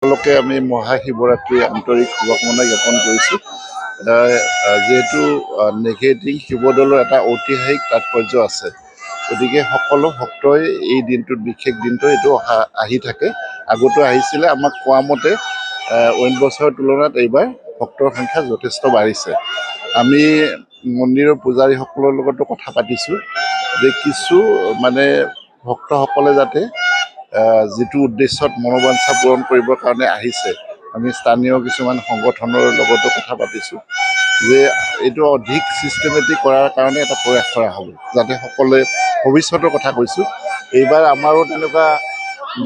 সকলোকে আমি মহাশিৱৰাত্ৰিৰ আন্তৰিক শুভকামনা জ্ঞাপন কৰিছোঁ। যিহেতু নেঘেৰিটিং শিৱদৌলৰ এটা ঐতিহাসিক তাৎপৰ্য আছে, গতিকে সকলো ভক্তই এই দিনটোত বিশেষ দিনটো এইটো আহি থাকে। আগতো আহিছিলে, আমাক কোৱা মতে অইন বছৰৰ তুলনাত এইবাৰ ভক্তৰ সংখ্যা যথেষ্ট বাঢ়িছে। আমি মন্দিৰৰ পূজাৰীসকলৰ লগতো কথা পাতিছোঁ যে কিছু ভক্তসকলে যাতে যিটো উদ্দেশ্যত মনোবাঞ্ছা পূৰণ কৰিবৰ কাৰণে আহিছে, আমি স্থানীয় কিছুমান সংগঠনৰ লগতো কথা পাতিছোঁ যে এইটো অধিক ছিষ্টেমেটিক কৰাৰ কাৰণে এটা প্ৰয়াস কৰা হ'ব, যাতে সকলোৱে ভৱিষ্যতৰ কথা কৈছোঁ। এইবাৰ আমাৰো তেনেকুৱা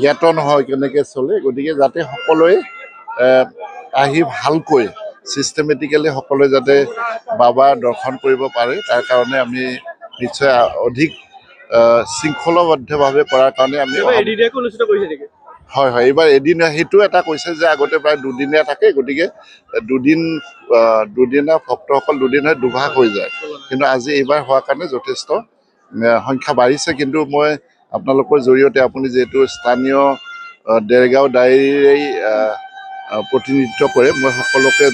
জ্ঞাত নহয় কেনেকৈ চলে, গতিকে যাতে সকলোৱে আহি ভালকৈ ছিষ্টেমেটিকেলি সকলোৱে যাতে বাবাৰ দৰ্শন কৰিব পাৰে, তাৰ কাৰণে আমি নিশ্চয় অধিক শৃংখলাবদ্ধভাৱে কৰাৰ কাৰণে আমি হয় এইবাৰ এদিনীয়া সেইটো এটা কৈছে যে আগতে প্ৰায় দুদিনীয়া থাকে, গতিকে দুদিনীয়া ভক্তসকল দুদিন হয় দুভাগ হৈ যায়, কিন্তু আজি এইবাৰ হোৱাৰ কাৰণে যথেষ্ট সংখ্যা বাঢ়িছে। কিন্তু মই আপোনালোকৰ জৰিয়তে, আপুনি যিহেতু স্থানীয় দেৰগাঁও ডায়েৰীৰেই প্ৰতিনিধিত্ব কৰে, মই সকলোকে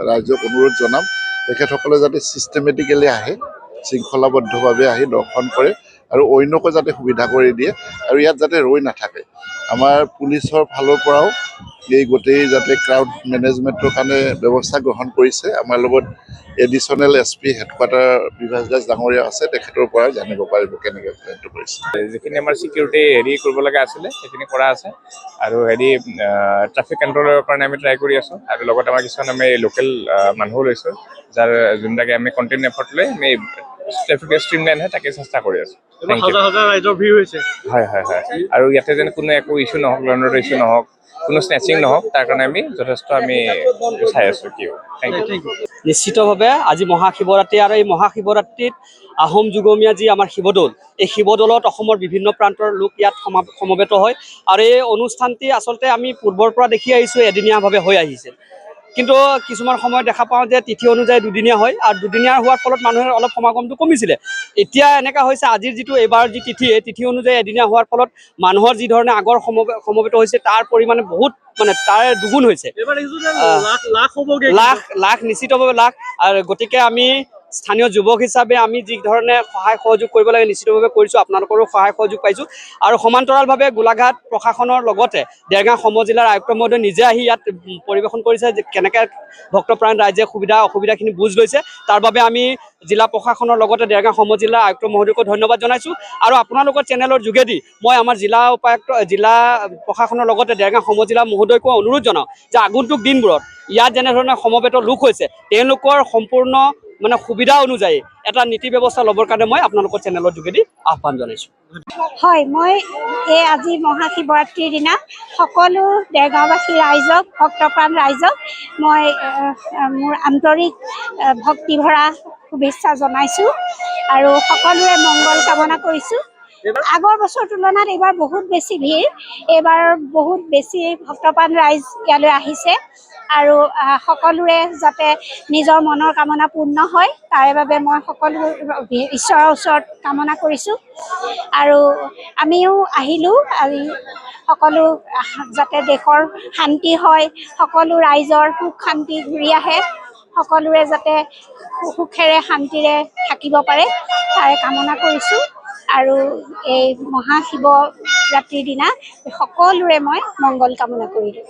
ৰাইজক অনুৰোধ জনাম তেখেতসকলে যাতে ছিষ্টেমেটিকেলি আহে, শৃংখলাবদ্ধভাৱে আহি দৰ্শন কৰে আৰু অন্যকো যাতে সুবিধা কৰি দিয়ে আৰু ইয়াত যাতে ৰৈ নাথাকে। আমাৰ পুলিচৰ ফালৰ পৰাও এই গোটেই যাতে ক্ৰাউড মেনেজমেণ্টৰ কাৰণে ব্যৱস্থা গ্ৰহণ কৰিছে। আমাৰ লগত additional SP headquarter Bibhas Das ডাঙৰীয়া আছে, তেখেতৰ পৰা জানিব পাৰিব কেনেকৈ প্লেনটো কৰিছে। যিখিনি আমাৰ ছিকিউৰিটি কৰিব লগা আছিলে সেইখিনি কৰা আছে, আৰু ট্ৰাফিক কণ্ট্ৰলৰ কাৰণে আমি ট্ৰাই কৰি আছোঁ, আৰু লগতে আমাৰ কিছুমান আমি লোকেল মানুহো লৈছোঁ, যোনবিলাকে আমি কণ্টিনিউ এফৰ্ট লৈ আমি ট্ৰেফিক ষ্ট্ৰীমলাইন হয় তাকে চেষ্টা কৰি আছোঁ। হয়, আৰু ইয়াতে যেন কোনো একো ইছ্যু নহওক, লণ্ডৰ ইছ্যু নহওক, কোনো স্নেচিং নহওক, তাৰ কাৰণে আমি যথেষ্ট চাই আছোঁ। Thank you. নিশ্চিতভাৱে আজি মহাশিৱৰাত্ৰি, আৰু এই মহাশিৱৰাত্ৰিত আহোম যুগমীয়া যি আমাৰ শিৱদৌল, এই শিৱদৌলত অসমৰ বিভিন্ন প্ৰান্তৰ লোক ইয়াত সমবেত হয়, আৰু এই অনুষ্ঠানটি আচলতে আমি পূৰ্বৰ পৰা দেখি আহিছোঁ এদিনীয়াভাৱে হৈ আহিছে। কিন্তু কিছুমান সময়ত দেখা পাওঁ যে তিথি অনুযায়ী দুদিনীয়া হয়, আৰু দুদিনীয়া হোৱাৰ ফলত মানুহে অলপ সমাগমটো কমিছিলে। এতিয়া এনেকুৱা হৈছে আজিৰ এইবাৰ যি তিথি, এই তিথি অনুযায়ী এদিনীয়া হোৱাৰ ফলত মানুহৰ যি ধৰণে আগৰ সমবেত হৈছে তাৰ পৰিমাণে বহুত তাৰ দুগুণ হৈছে, লাখ নিশ্চিতভাৱে লাখ। আৰু গতিকে আমি স্থানীয় যুৱক হিচাপে আমি যি ধৰণে সহায় সহযোগ কৰিব লাগে নিশ্চিতভাৱে কৰিছোঁ, আপোনালোকৰো সহায় সহযোগ পাইছোঁ। আৰু সমান্তৰালভাৱে গোলাঘাট প্ৰশাসনৰ লগতে দেৰগাঁও সমজিলাৰ আয়ুক্ত মহোদয় নিজে আহি ইয়াত পৰিৱেশন কৰিছে যে কেনেকৈ ভক্তপ্ৰাণ ৰাইজে অসুবিধাখিনি বুজ লৈছে। তাৰ বাবে আমি জিলা প্ৰশাসনৰ লগতে দেৰগাঁও সমজিলাৰ আয়ুক্ত মহোদয়কো ধন্যবাদ জনাইছোঁ। আৰু আপোনালোকৰ চেনেলৰ যোগেদি মই আমাৰ জিলা প্ৰশাসনৰ লগতে দেৰগাঁও সমজিলা মহোদয়কো অনুৰোধ জনাওঁ যে আগন্তুক দিনবোৰত ইয়াত যেনেধৰণে সমবেত লোক হৈছে, তেওঁলোকৰ সম্পূৰ্ণ সুবিধা অনুযায়ী এটা নীতি ব্যৱস্থা ল'বৰ কাৰণে মই আপোনালোকৰ চেনেলৰ যোগেদি আহ্বান জনাইছোঁ। হয়, মই আজি মহাশিৱৰাত্ৰিৰ দিনা সকলো দেৰগাঁওবাসী ৰাইজক, ভক্তপ্ৰাণ ৰাইজক মই মোৰ আন্তৰিক ভক্তিভৰা শুভেচ্ছা জনাইছোঁ, আৰু সকলোৰে মংগল কামনা কৰিছোঁ। আগৰ বছৰ তুলনাত এইবাৰ বহুত বেছি ভিৰ, এইবাৰ বহুত বেছি ভক্তপ্ৰাণ ৰাইজ ইয়ালৈ আহিছে, আৰু সকলোৰে যাতে নিজৰ মনৰ কামনা পূৰ্ণ হয় তাৰে বাবে মই সকলো ঈশ্বৰৰ ওচৰত কামনা কৰিছোঁ। আৰু আমিও আহিলোঁ, আজি সকলো যাতে দেশৰ শান্তি হয়, সকলো ৰাইজৰ সুখ শান্তি ঘূৰি আহে, সকলোৰে যাতে সুখেৰে শান্তিৰে থাকিব পাৰে তাৰে কামনা কৰিছোঁ। আৰু এই মহাশিৱৰাত্ৰিৰ দিনা সকলোৰে মই মংগল কামনা কৰিলোঁ।